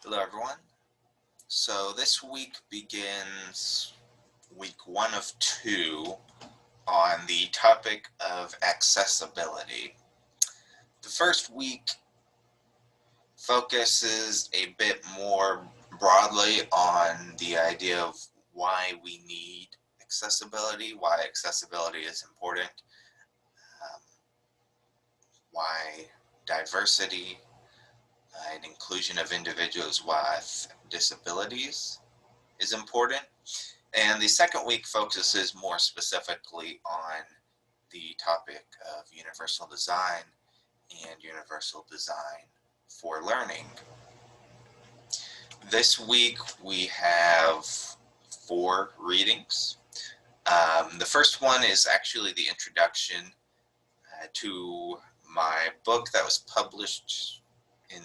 Hello everyone. So this week begins week 1 of 2 on the topic of accessibility. The first week focuses a bit more broadly on the idea of why we need accessibility, why accessibility is important, um, why diversity and inclusion of individuals with disabilities is important. And the second week focuses more specifically on the topic of universal design and universal design for learning. This week we have 4 readings. The first one is actually the introduction to my book that was published in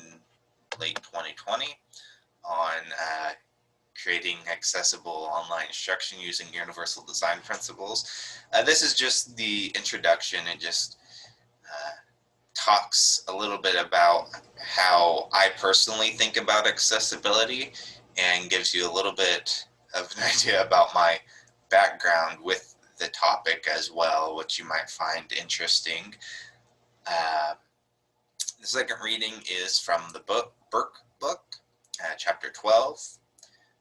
late 2020 on creating accessible online instruction using universal design principles. This is just the introduction. It just talks a little bit about how I personally think about accessibility and gives you a little bit of an idea about my background with the topic as well, which you might find interesting. Uh, the second reading is from the Burke book, chapter 12.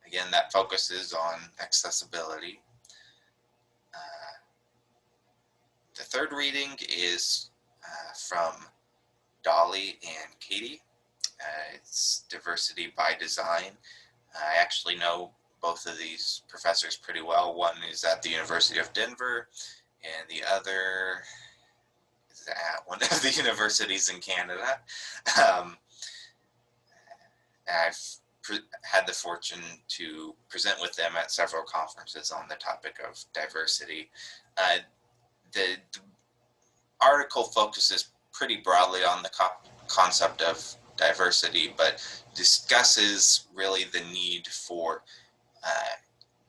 Again, that focuses on accessibility. The third reading is from Dolly and Katie. It's Diversity by Design. I actually know both of these professors pretty well. One is at the University of Denver, and the other is at one of the universities in Canada. I've had the fortune to present with them at several conferences on the topic of diversity. The article focuses pretty broadly on the concept of diversity, but discusses really the need for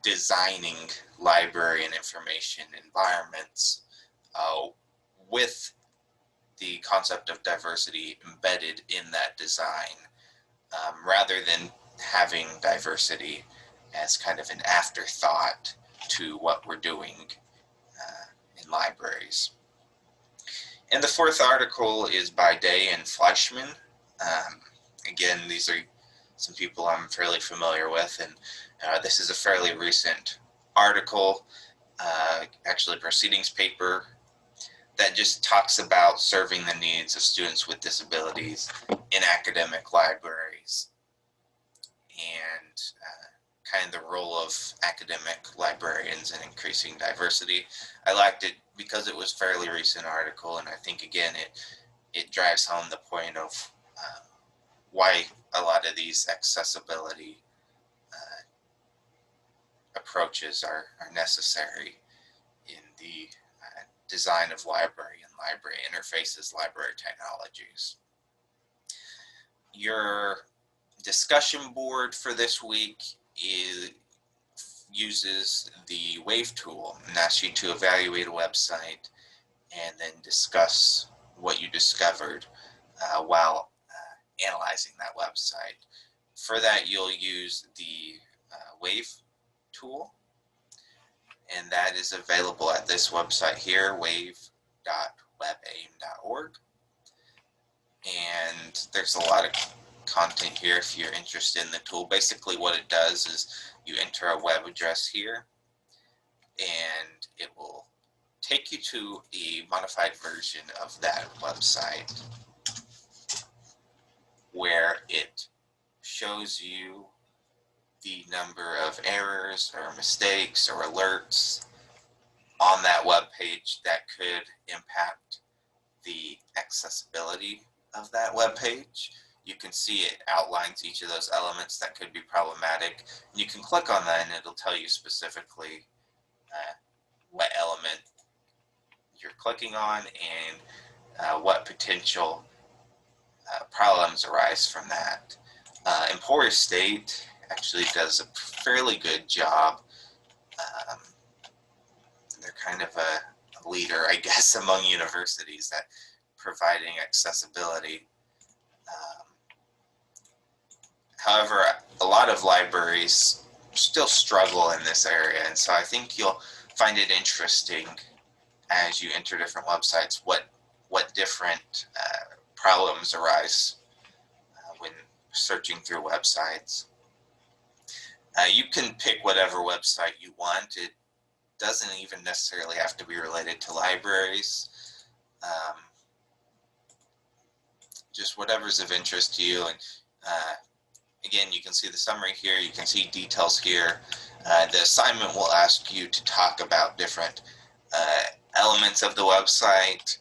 designing library and information environments with the concept of diversity embedded in that design, rather than having diversity as kind of an afterthought to what we're doing in libraries. And the fourth article is by Day and Fleischman. Again, these are some people I'm fairly familiar with, and this is a fairly recent article, actually a proceedings paper, that just talks about serving the needs of students with disabilities in academic libraries and kind of the role of academic librarians in increasing diversity. I liked it because it was a fairly recent article, and I think again it drives home the point of why a lot of these accessibility approaches are necessary in the design of library and library interfaces, library technologies. Your discussion board for this week uses the WAVE tool and asks you to evaluate a website and then discuss what you discovered while analyzing that website. For that, you'll use the WAVE tool, and that is available at this website here, wave.webaim.org. And there's a lot of content here if you're interested in the tool. Basically what it does is you enter a web address here, and it will take you to a modified version of that website where it shows you the number of errors or mistakes or alerts on that web page that could impact the accessibility of that web page. You can see it outlines each of those elements that could be problematic. You can click on that and it'll tell you specifically what element you're clicking on and what potential problems arise from that. Emporia State actually does a fairly good job. They're kind of a leader, I guess, among universities at providing accessibility. However, a lot of libraries still struggle in this area, and so I think you'll find it interesting as you enter different websites what different problems arise when searching through websites. You can pick whatever website you want. It doesn't even necessarily have to be related to libraries. Just whatever's of interest to you. And again, you can see the summary here. You can see details here. The assignment will ask you to talk about different elements of the website,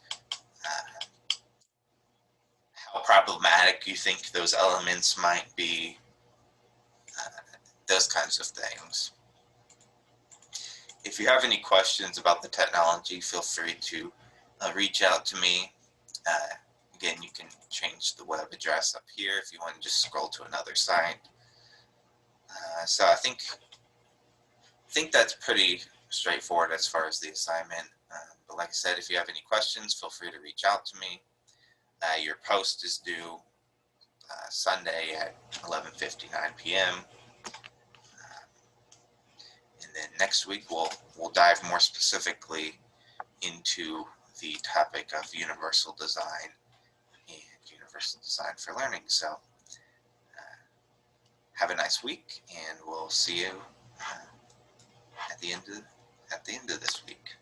how problematic you think those elements might be, those kinds of things. If you have any questions about the technology, feel free to reach out to me. Again, you can change the web address up here if you want to just scroll to another site. So I think that's pretty straightforward as far as the assignment. But like I said, if you have any questions, feel free to reach out to me. Your post is due Sunday at 11:59 p.m. And then next week we'll dive more specifically into the topic of universal design and universal design for learning. So have a nice week, and we'll see you at the end of this week.